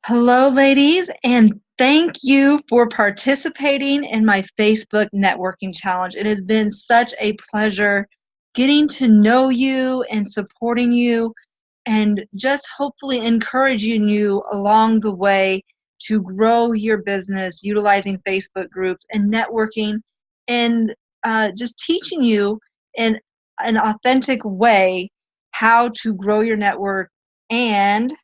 Hello, ladies, and thank you for participating in my Facebook networking challenge. It has been such a pleasure getting to know you and supporting you and just hopefully encouraging you along the way to grow your business utilizing Facebook groups and networking and just teaching you in an authentic way how to grow your network and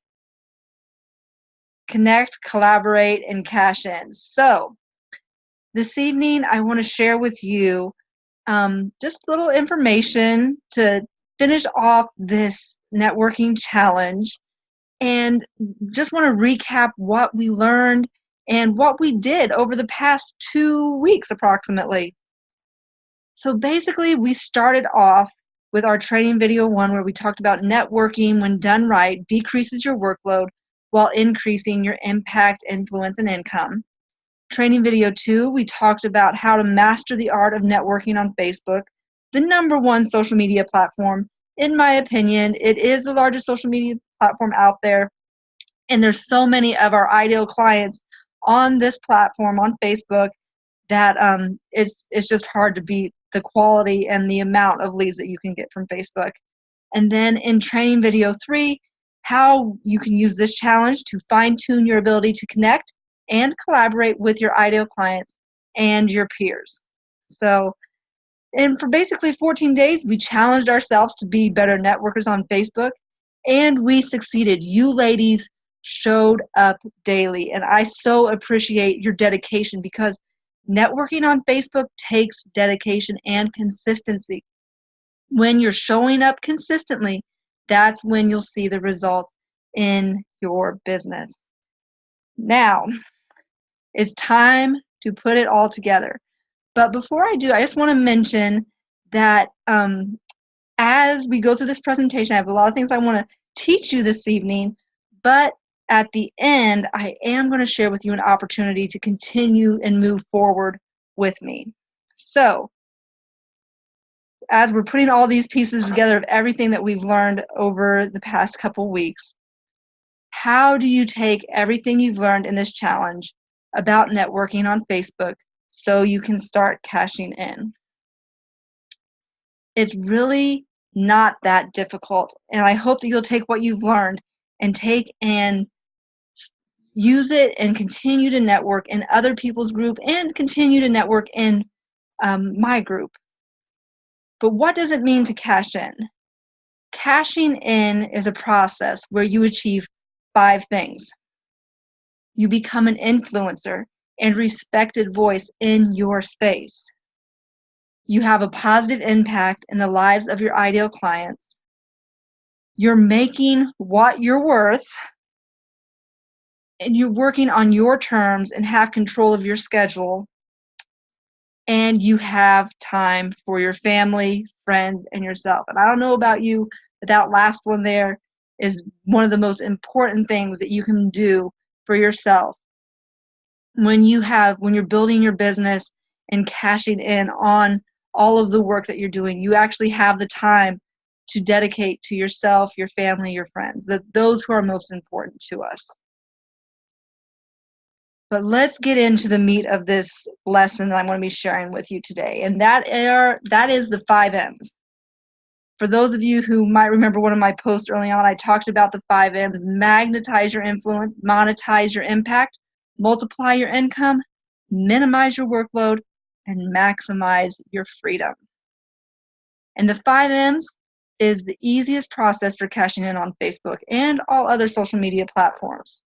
connect, collaborate, and cash in. So, this evening, I want to share with you just a little information to finish off this networking challenge and just want to recap what we learned and what we did over the past 2 weeks approximately. So, basically, we started off with our training video one where we talked about networking when done right decreases your workload while increasing your impact, influence, and income. Training video two, we talked about how to master the art of networking on Facebook, the number one social media platform. In my opinion, it is the largest social media platform out there, and there's so many of our ideal clients on this platform on Facebook that it's just hard to beat the quality and the amount of leads that you can get from Facebook. And then in training video three, how you can use this challenge to fine-tune your ability to connect and collaborate with your ideal clients and your peers. So, and for basically 14 days, we challenged ourselves to be better networkers on Facebook, and we succeeded. You ladies showed up daily, and I so appreciate your dedication because networking on Facebook takes dedication and consistency. When you're showing up consistently, that's when you'll see the results in your business. Now, it's time to put it all together. But before I do, I just want to mention that as we go through this presentation, I have a lot of things I want to teach you this evening, but at the end, I am going to share with you an opportunity to continue and move forward with me. So, as we're putting all these pieces together of everything that we've learned over the past couple weeks, how do you take everything you've learned in this challenge about networking on Facebook so you can start cashing in? It's really not that difficult, and I hope that you'll take what you've learned and take and use it and continue to network in other people's group and continue to network in my group. But what does it mean to cash in? Cashing in is a process where you achieve 5 things. You become an influencer and respected voice in your space. You have a positive impact in the lives of your ideal clients. You're making what you're worth, and you're working on your terms and have control of your schedule, and you have time for your family, friends, and yourself. And I don't know about you, but that last one there is one of the most important things that you can do for yourself when you're building your business and cashing in on all of the work that you're doing. You actually have the time to dedicate to yourself, your family, your friends, those who are most important to us. But let's get into the meat of this lesson that I'm going to be sharing with you today, and that is the 5 M's. For those of you who might remember one of my posts early on, I talked about the 5 M's: magnetize your influence, monetize your impact, multiply your income, minimize your workload, and maximize your freedom. And the 5 M's is the easiest process for cashing in on Facebook and all other social media platforms.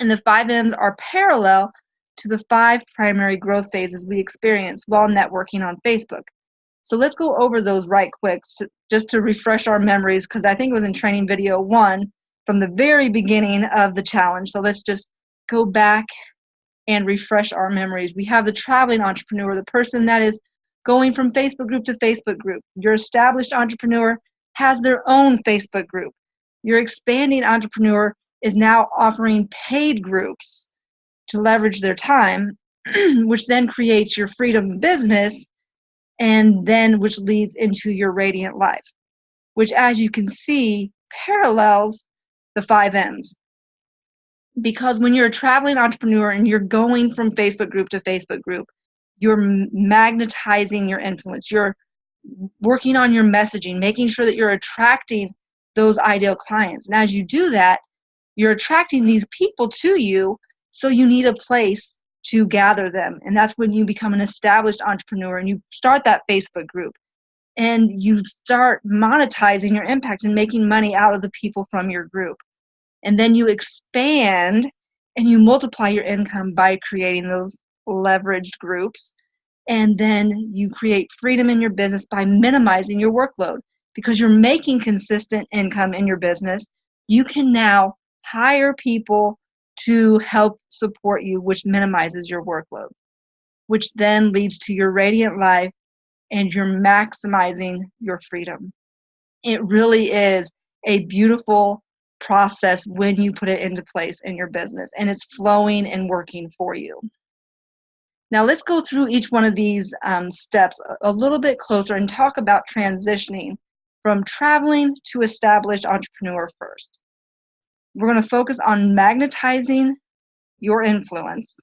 And the 5 M's are parallel to the 5 primary growth phases we experience while networking on Facebook. So let's go over those right quick just to refresh our memories, because I think it was in training video 1 from the very beginning of the challenge. So let's just go back and refresh our memories. We have the traveling entrepreneur, the person that is going from Facebook group to Facebook group. Your established entrepreneur has their own Facebook group. Your expanding entrepreneur is now offering paid groups to leverage their time, which then creates your freedom business, and then which leads into your radiant life, which, as you can see, parallels the 5 M's. Because when you're a traveling entrepreneur and you're going from Facebook group to Facebook group, you're magnetizing your influence. You're working on your messaging, making sure that you're attracting those ideal clients. And as you do that, you're attracting these people to you, so you need a place to gather them. And that's when you become an established entrepreneur and you start that Facebook group and you start monetizing your impact and making money out of the people from your group. And then you expand and you multiply your income by creating those leveraged groups. And then you create freedom in your business by minimizing your workload. Because you're making consistent income in your business, you can now hire people to help support you, which minimizes your workload, which then leads to your radiant life and you're maximizing your freedom. It really is a beautiful process when you put it into place in your business and it's flowing and working for you. Now let's go through each one of these steps a little bit closer and talk about transitioning from traveling to established entrepreneur first. We're going to focus on magnetizing your influence.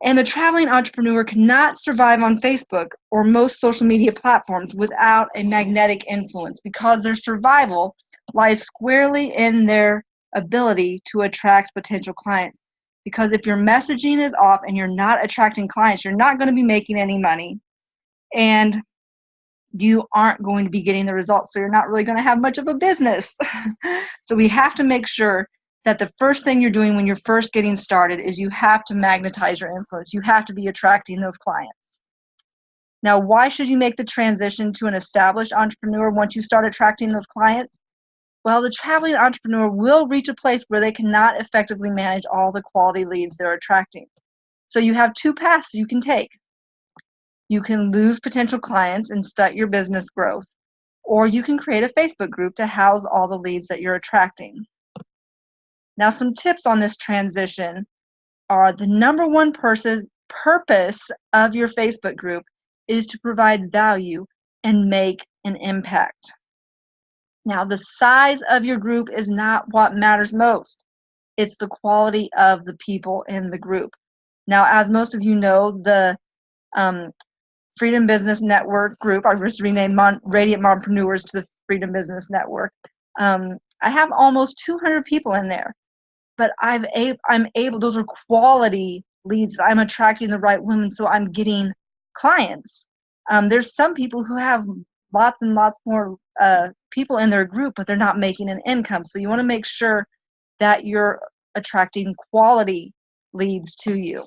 And the traveling entrepreneur cannot survive on Facebook or most social media platforms without a magnetic influence, because their survival lies squarely in their ability to attract potential clients. Because if your messaging is off and you're not attracting clients, you're not going to be making any money and you aren't going to be getting the results. So you're not really going to have much of a business. So we have to make sure that the first thing you're doing when you're first getting started is you have to magnetize your influence. You have to be attracting those clients. Now, why should you make the transition to an established entrepreneur once you start attracting those clients? Well, the traveling entrepreneur will reach a place where they cannot effectively manage all the quality leads they're attracting. So you have two paths you can take. You can lose potential clients and stunt your business growth, or you can create a Facebook group to house all the leads that you're attracting. Now, some tips on this transition are: the number one purpose of your Facebook group is to provide value and make an impact. Now, the size of your group is not what matters most. It's the quality of the people in the group. Now, as most of you know, the Freedom Business Network group, I just renamed Radiant Mompreneurs to the Freedom Business Network. I have almost 200 people in there, but I'm able, those are quality leads that I'm attracting the right women, so I'm getting clients. There's some people who have lots and lots more people in their group, but they're not making an income. So you want to make sure that you're attracting quality leads to you.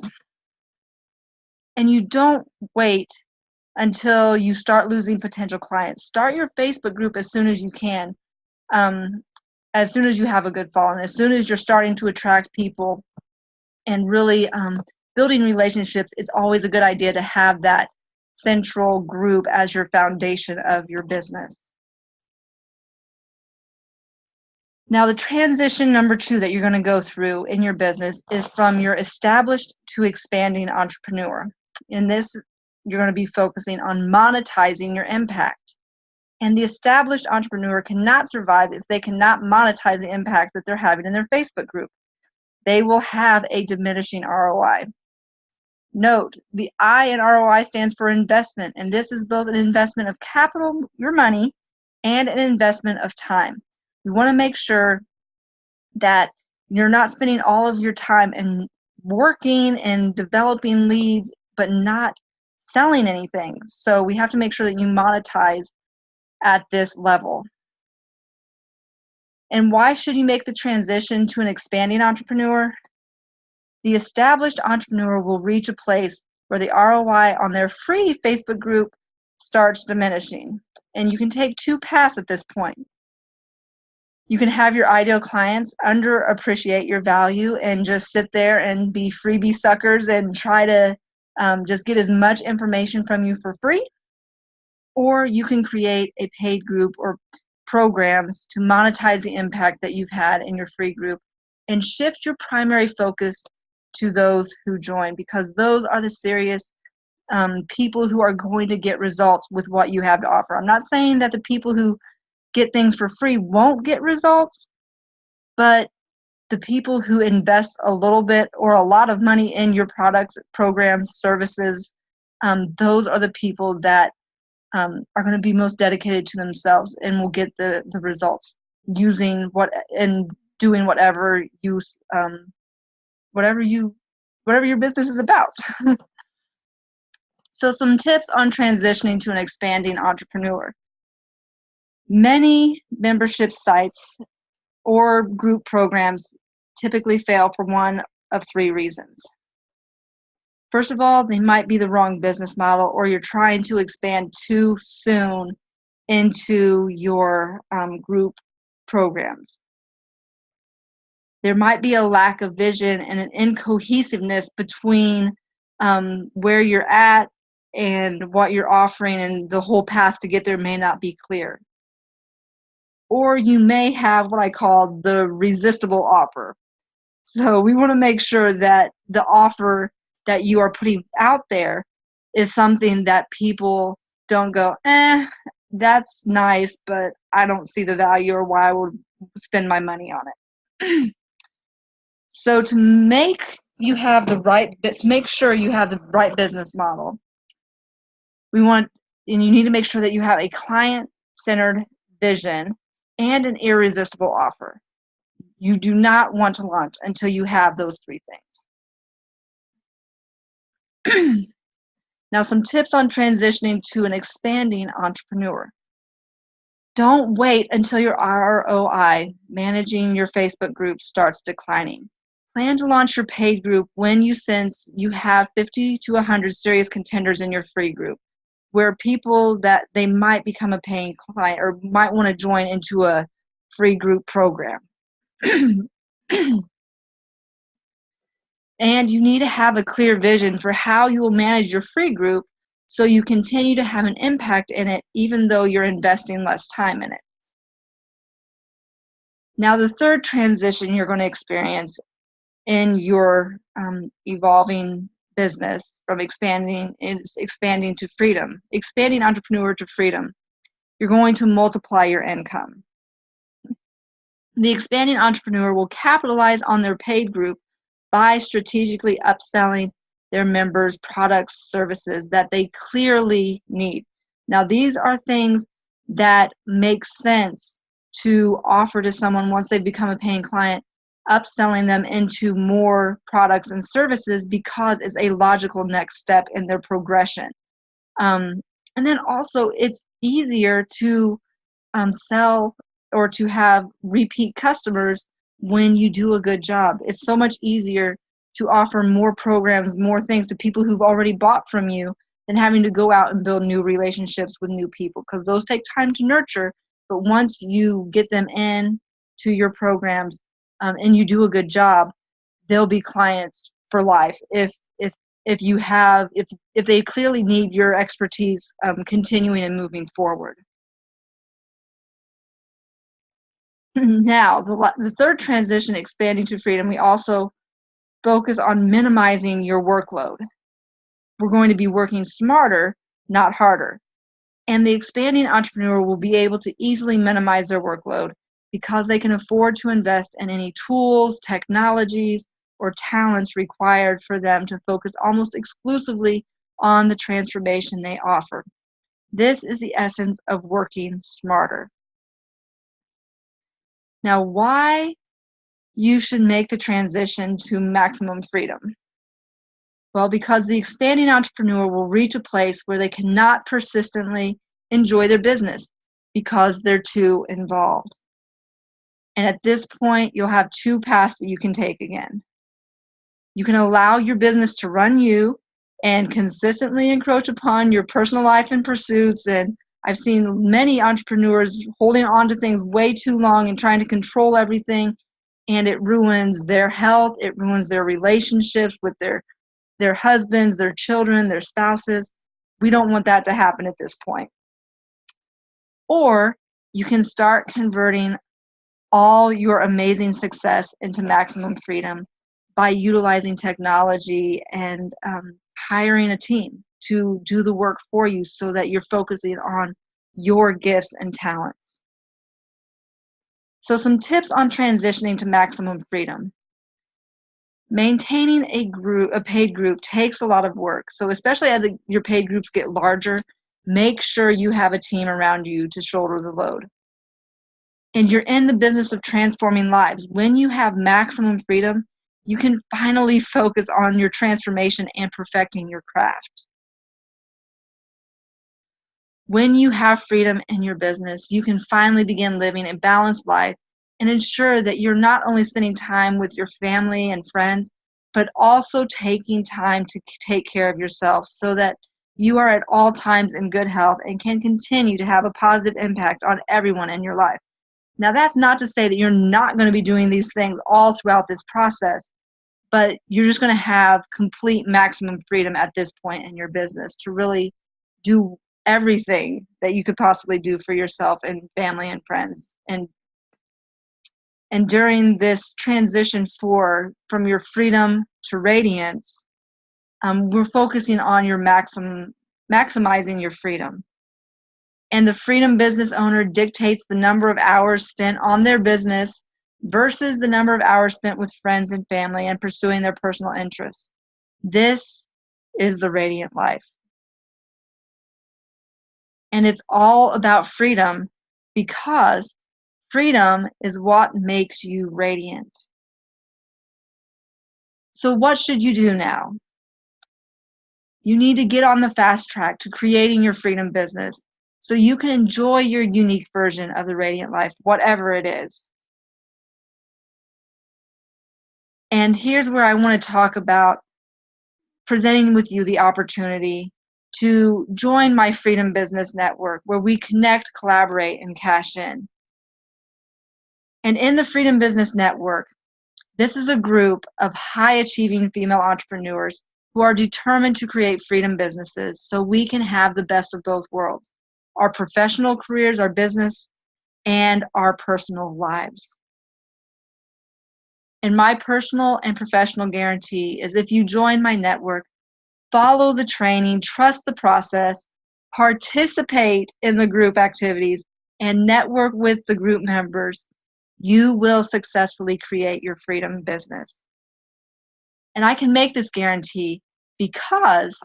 And you don't wait until you start losing potential clients. Start your Facebook group as soon as you can, as soon as you have a good following, as soon as you're starting to attract people and really building relationships. It's always a good idea to have that central group as your foundation of your business. Now, the transition number 2 that you're going to go through in your business is from your established to expanding entrepreneur. In this, you're going to be focusing on monetizing your impact. And the established entrepreneur cannot survive if they cannot monetize the impact that they're having in their Facebook group. They will have a diminishing ROI. Note, the I in ROI stands for investment, and this is both an investment of capital, your money, and an investment of time. You want to make sure that you're not spending all of your time in working and developing leads, but not selling anything. So we have to make sure that you monetize at this level. And why should you make the transition to an expanding entrepreneur? The established entrepreneur will reach a place where the ROI on their free Facebook group starts diminishing. And you can take two paths at this point. You can have your ideal clients underappreciate your value and just sit there and be freebie suckers and try to just get as much information from you for free. Or you can create a paid group or programs to monetize the impact that you've had in your free group and shift your primary focus to those who join, because those are the serious people who are going to get results with what you have to offer. I'm not saying that the people who get things for free won't get results, but the people who invest a little bit or a lot of money in your products, programs, services, those are the people that are going to be most dedicated to themselves and will get the results using what and doing whatever whatever your business is about. So some tips on transitioning to an expanding entrepreneur. Many membership sites or group programs typically fail for one of three reasons. First of all, they might be the wrong business model, or you're trying to expand too soon into your group programs. There might be a lack of vision and an incohesiveness between where you're at and what you're offering, and the whole path to get there may not be clear. Or you may have what I call the resistible offer. So we want to make sure that the offer that you are putting out there is something that people don't go, that's nice, but I don't see the value or why I would spend my money on it. So to make sure you have the right business model, and you need to make sure that you have a client-centered vision and an irresistible offer. You do not want to launch until you have those three things. Now, some tips on transitioning to an expanding entrepreneur. Don't wait until your ROI managing your Facebook group starts declining. Plan to launch your paid group when you sense you have 50 to 100 serious contenders in your free group, where people that they might become a paying client or might want to join into a free group program. And you need to have a clear vision for how you will manage your free group so you continue to have an impact in it even though you're investing less time in it. Now, the third transition you're going to experience in your evolving business from expanding to freedom, expanding entrepreneur to freedom. You're going to multiply your income. The expanding entrepreneur will capitalize on their paid group by strategically upselling their members products, services that they clearly need. Now, these are things that make sense to offer to someone once they've become a paying client, upselling them into more products and services because it's a logical next step in their progression. And then also it's easier to sell or to have repeat customers when you do a good job. It's so much easier to offer more programs, more things to people who've already bought from you than having to go out and build new relationships with new people, because those take time to nurture. But once you get them in to your programs and you do a good job, they'll be clients for life if they clearly need your expertise continuing and moving forward. Now, the third transition, expanding to freedom, we also focus on minimizing your workload. We're going to be working smarter, not harder. And the expanding entrepreneur will be able to easily minimize their workload because they can afford to invest in any tools, technologies, or talents required for them to focus almost exclusively on the transformation they offer. This is the essence of working smarter. Now, why you should make the transition to maximum freedom? Well, because the expanding entrepreneur will reach a place where they cannot persistently enjoy their business because they're too involved. And at this point, you'll have two paths that you can take again. You can allow your business to run you and consistently encroach upon your personal life and pursuits. And I've seen many entrepreneurs holding on to things way too long and trying to control everything, and it ruins their health, it ruins their relationships with their husbands, their children, their spouses. We don't want that to happen at this point. Or you can start converting all your amazing success into maximum freedom by utilizing technology and hiring a team to do the work for you so that you're focusing on your gifts and talents. So some tips on transitioning to maximum freedom. Maintaining a paid group takes a lot of work. So especially as your paid groups get larger, make sure you have a team around you to shoulder the load. And you're in the business of transforming lives. When you have maximum freedom, you can finally focus on your transformation and perfecting your craft. When you have freedom in your business, you can finally begin living a balanced life and ensure that you're not only spending time with your family and friends, but also taking time to take care of yourself so that you are at all times in good health and can continue to have a positive impact on everyone in your life. Now, that's not to say that you're not going to be doing these things all throughout this process, but you're just going to have complete maximum freedom at this point in your business to really do everything that you could possibly do for yourself and family and friends. And during this transition from your freedom to radiance, we're focusing on your maximizing your freedom. And the freedom business owner dictates the number of hours spent on their business versus the number of hours spent with friends and family and pursuing their personal interests. This is the radiant life. And it's all about freedom because freedom is what makes you radiant. So what should you do now? You need to get on the fast track to creating your freedom business so you can enjoy your unique version of the radiant life, whatever it is. And here's where I want to talk about presenting with you the opportunity to join my Freedom Business Network, where we connect, collaborate, and cash in. And in the Freedom Business Network, this is a group of high-achieving female entrepreneurs who are determined to create freedom businesses so we can have the best of both worlds, our professional careers, our business, and our personal lives. And my personal and professional guarantee is if you join my network, follow the training, trust the process, participate in the group activities, and network with the group members, you will successfully create your freedom business. And I can make this guarantee because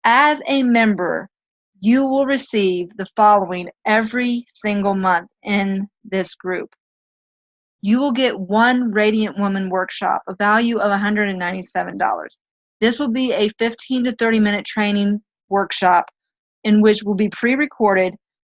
as a member, you will receive the following every single month in this group. You will get one Radiant Woman workshop, a value of $197. This will be a 15 to 30-minute training workshop in which will be pre-recorded,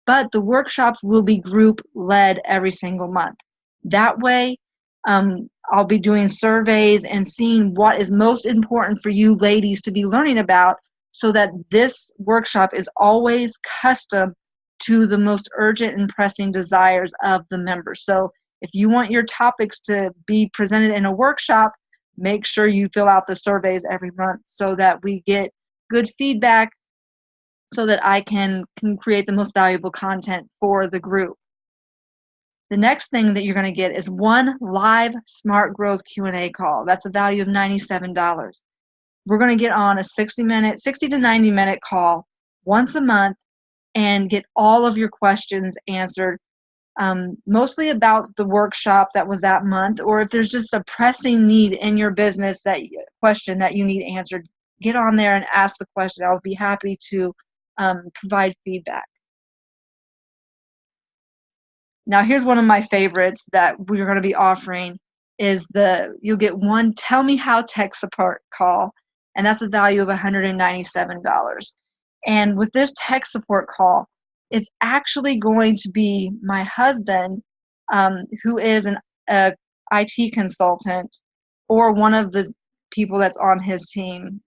but the workshops will be group-led every single month. That way, I'll be doing surveys and seeing what is most important for you ladies to be learning about so that this workshop is always custom to the most urgent and pressing desires of the members. So if you want your topics to be presented in a workshop, make sure you fill out the surveys every month so that we get good feedback so that I can create the most valuable content for the group. The next thing that you're going to get is one live Smart Growth Q&A call. That's a value of $97. We're going to get on a 60 to 90-minute call once a month and get all of your questions answered, mostly about the workshop that was that month, or if there's just a pressing need in your business, question that you need answered, get on there and ask the question. I'll be happy to provide feedback. Now, here's one of my favorites that we're going to be offering is you'll get one Tell Me How tech support call, and that's a value of $197. And with this tech support call, it's actually going to be my husband, who is a IT consultant, or one of the people that's on his team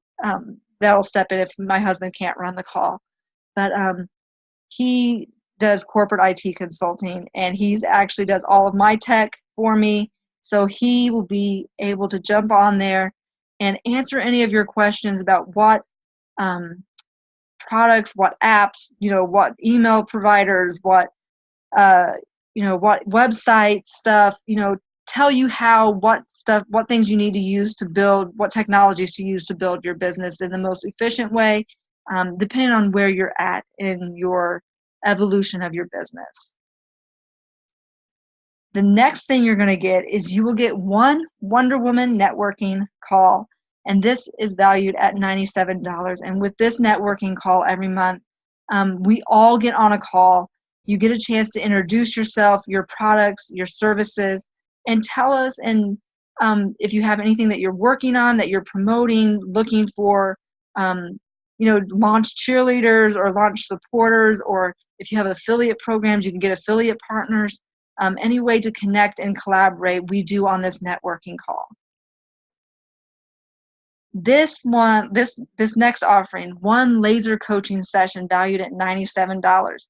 that'll step in if my husband can't run the call. But he does corporate IT consulting, and he's actually does all of my tech for me. So he will be able to jump on there and answer any of your questions about what products, what apps, what email providers, what website stuff, tell you what things you need to use to build, what technologies to use to build your business in the most efficient way, depending on where you're at in your evolution of your business. The next thing you're going to get is you will get one Wonder Woman networking call, and this is valued at $97. And with this networking call every month, we all get on a call. You get a chance to introduce yourself, your products, your services, and tell us if you have anything that you're working on, that you're promoting, looking for, launch cheerleaders or launch supporters, or if you have affiliate programs, you can get affiliate partners. Any way to connect and collaborate, we do on this networking call. This next offering, one laser coaching session valued at $97.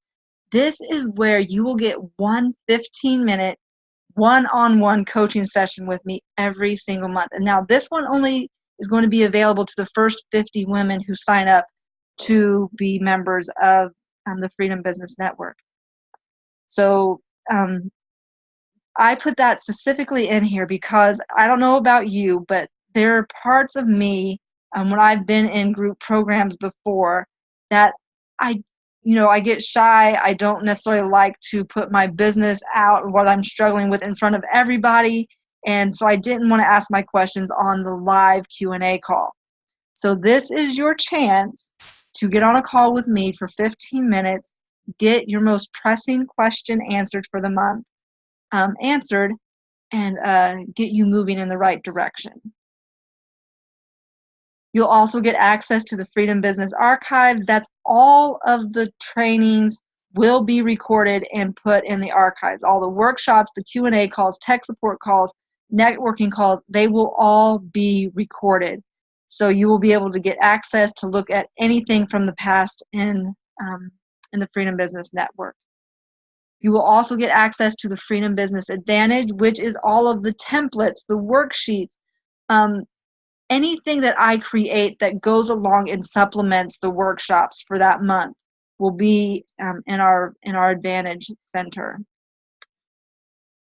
This is where you will get one 15-minute one-on-one coaching session with me every single month. And now this one only is going to be available to the first 50 women who sign up to be members of the Freedom Business Network. So I put that specifically in here because I don't know about you, but there are parts of me when I've been in group programs before that I get shy. I don't necessarily like to put my business out, what I'm struggling with, in front of everybody. And so I didn't want to ask my questions on the live Q&A call. So this is your chance to get on a call with me for 15 minutes, get your most pressing question answered for the month, answered, and get you moving in the right direction. You'll also get access to the Freedom Business Archives. That's all of the trainings will be recorded and put in the archives. All the workshops, the Q&A calls, tech support calls, networking calls, they will all be recorded. So you will be able to get access to look at anything from the past in the Freedom Business Network. You will also get access to the Freedom Business Advantage, which is all of the templates, the worksheets, anything that I create that goes along and supplements the workshops for that month will be in our Advantage Center.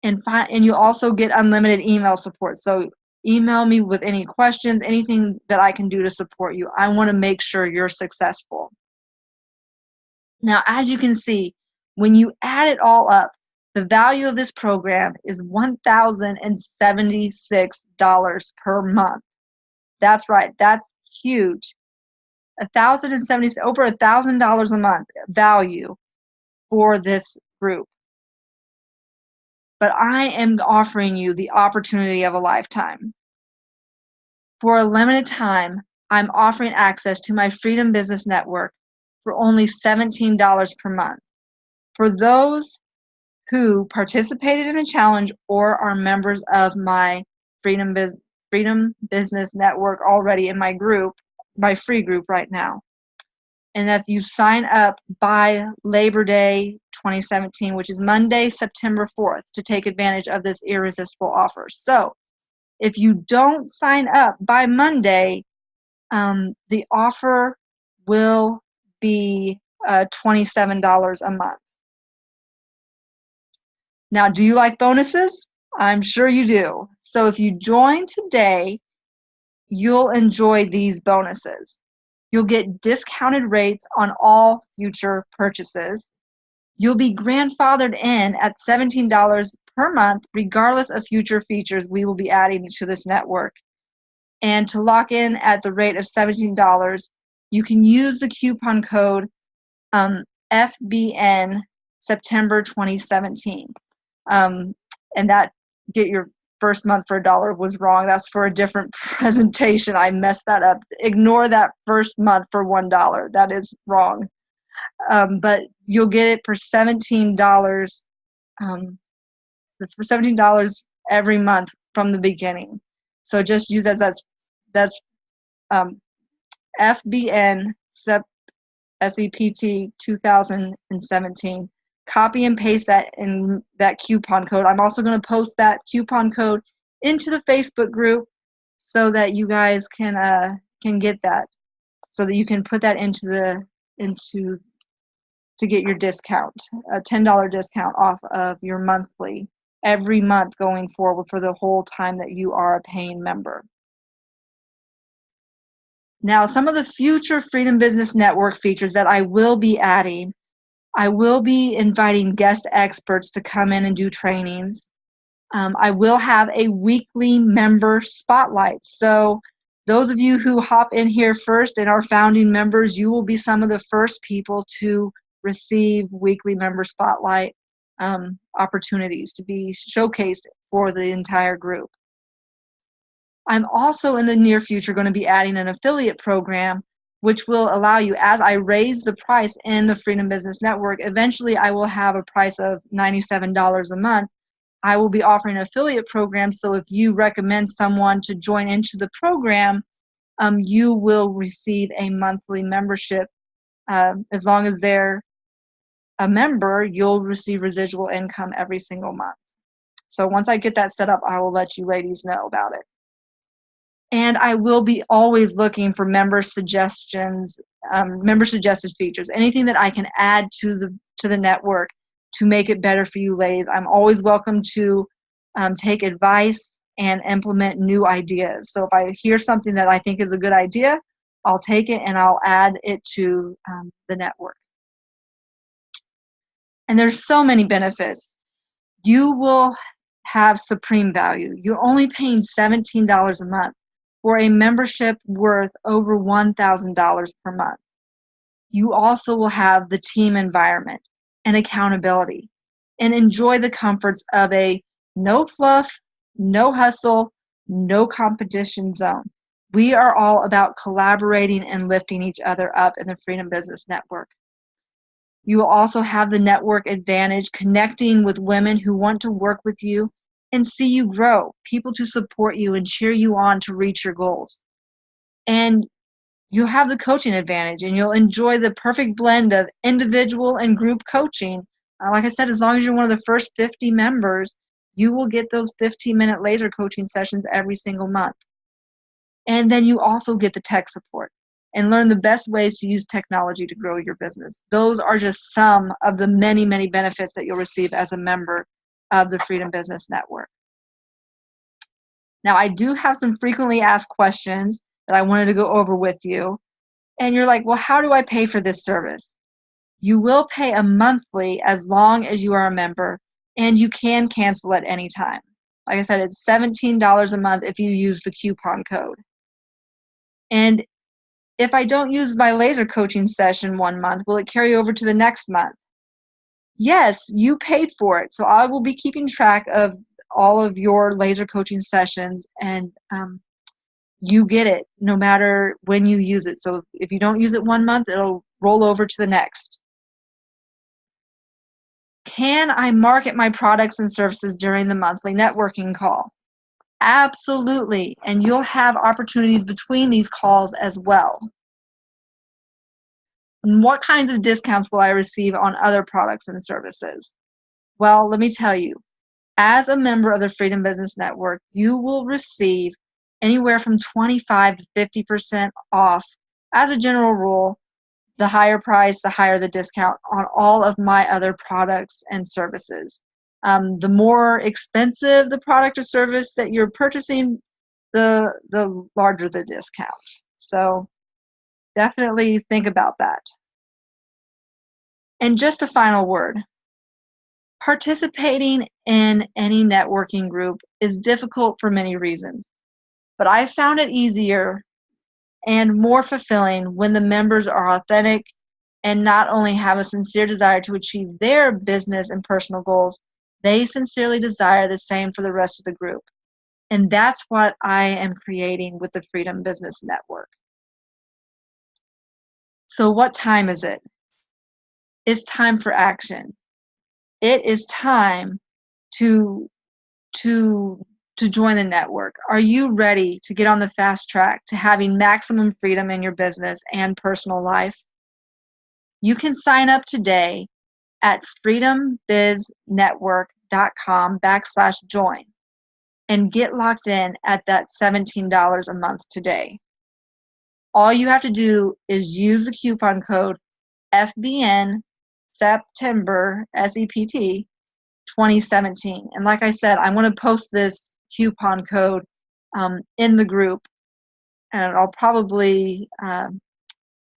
And you also get unlimited email support. So email me with any questions, anything that I can do to support you. I want to make sure you're successful. Now, as you can see, when you add it all up, the value of this program is $1,076 per month. That's right. That's huge. Over $1,000 a month value for this group. But I am offering you the opportunity of a lifetime. For a limited time, I'm offering access to my Freedom Business Network for only $17 per month. For those who participated in a challenge or are members of my Freedom Business Network already in my group, my free group right now. And if you sign up by Labor Day 2017, which is Monday, September 4th, to take advantage of this irresistible offer. So if you don't sign up by Monday, the offer will be $27 a month. Now, do you like bonuses? I'm sure you do. So if you join today, you'll enjoy these bonuses. You'll get discounted rates on all future purchases. You'll be grandfathered in at $17 per month, regardless of future features we will be adding to this network. And to lock in at the rate of $17, you can use the coupon code FBN September 2017. And that get your first month for $1 was wrong. That's for a different presentation. I messed that up. Ignore that first month for $1. That is wrong. But you'll get it for $17. For $17 every month from the beginning. So just use that's FBN SEPT 2017. Copy and paste that in that coupon code. I'm also going to post that coupon code into the Facebook group so that you guys can get that, so that you can put that to get your discount, a $10 discount off of your monthly every month going forward for the whole time that you are a paying member. Now, some of the future Freedom Business Network features that I will be adding, I will be inviting guest experts to come in and do trainings. I will have a weekly member spotlight. So those of you who hop in here first and are founding members, you will be some of the first people to receive weekly member spotlight opportunities to be showcased for the entire group. I'm also in the near future going to be adding an affiliate program, which will allow you, as I raise the price in the Freedom Business Network, eventually I will have a price of $97 a month. I will be offering an affiliate program, so if you recommend someone to join into the program, you will receive a monthly membership. As long as they're a member, you'll receive residual income every single month. So once I get that set up, I will let you ladies know about it. And I will be always looking for member suggestions, member suggested features, anything that I can add to the network to make it better for you ladies. I'm always welcome to take advice and implement new ideas. So if I hear something that I think is a good idea, I'll take it and I'll add it to the network. And there's so many benefits. You will have supreme value. You're only paying $17 a month for a membership worth over $1,000 per month. You also will have the team environment and accountability and enjoy the comforts of a no fluff, no hustle, no competition zone. We are all about collaborating and lifting each other up in the Freedom Business Network. You will also have the network advantage, connecting with women who want to work with you and see you grow, people to support you and cheer you on to reach your goals. And you'll have the coaching advantage, and you'll enjoy the perfect blend of individual and group coaching. Like I said, as long as you're one of the first 50 members, you will get those 15-minute laser coaching sessions every single month. And then you also get the tech support and learn the best ways to use technology to grow your business. Those are just some of the many, many benefits that you'll receive as a member of the Freedom Business Network. Now, I do have some frequently asked questions that I wanted to go over with you. And you're like, well, how do I pay for this service? You will pay a monthly as long as you are a member, and you can cancel at any time. Like I said, it's $17 a month if you use the coupon code. And if I don't use my laser coaching session one month, will it carry over to the next month? Yes, you paid for it. So I will be keeping track of all of your laser coaching sessions, and you get it no matter when you use it. So if you don't use it one month, it'll roll over to the next. Can I market my products and services during the monthly networking call? Absolutely. And you'll have opportunities between these calls as well. And what kinds of discounts will I receive on other products and services? Well, let me tell you, as a member of the Freedom Business Network, you will receive anywhere from 25 to 50% off. As a general rule, the higher price, the higher the discount on all of my other products and services. The more expensive the product or service that you're purchasing, the larger the discount. So definitely think about that. And just a final word. Participating in any networking group is difficult for many reasons, but I found it easier and more fulfilling when the members are authentic and not only have a sincere desire to achieve their business and personal goals, they sincerely desire the same for the rest of the group. And that's what I am creating with the Freedom Business Network. So what time is it? It's time for action. It is time to join the network. Are you ready to get on the fast track to having maximum freedom in your business and personal life? You can sign up today at freedombiznetwork.com/join and get locked in at that $17 a month today. All you have to do is use the coupon code FBN September SEPT 2017. And like I said, I'm going to post this coupon code in the group, and I'll probably I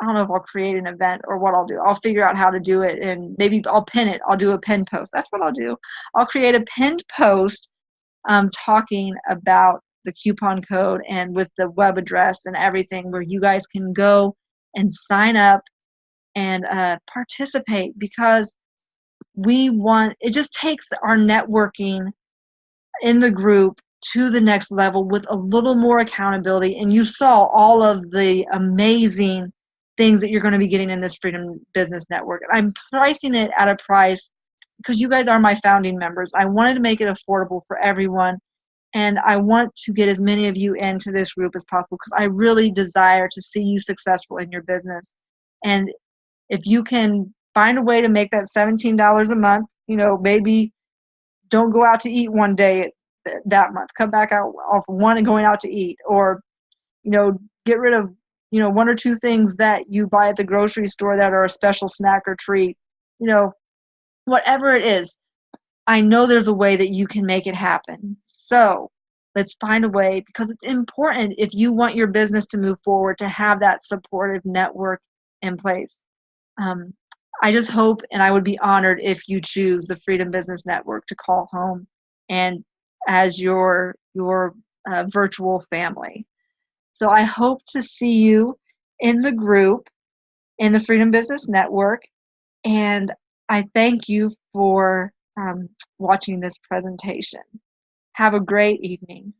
don't know if I'll create an event or what I'll do. I'll figure out how to do it, and maybe I'll pin it. I'll do a pin post. That's what I'll do. I'll create a pinned post talking about the coupon code and with the web address and everything, where you guys can go and sign up and participate, because it just takes our networking in the group to the next level with a little more accountability. And you saw all of the amazing things that you're going to be getting in this Freedom Business Network. I'm pricing it at a price because you guys are my founding members. I wanted to make it affordable for everyone, and I want to get as many of you into this group as possible, because I really desire to see you successful in your business. And if you can find a way to make that $17 a month, maybe don't go out to eat one day that month. Come back out off one and going out to eat, or get rid of one or two things that you buy at the grocery store that are a special snack or treat. Whatever it is, I know there's a way that you can make it happen. So let's find a way, because it's important, if you want your business to move forward, to have that supportive network in place. I just hope, and I would be honored if you choose the Freedom Business Network to call home and as your virtual family. So I hope to see you in the group, in the Freedom Business Network, and I thank you for watching this presentation. Have a great evening.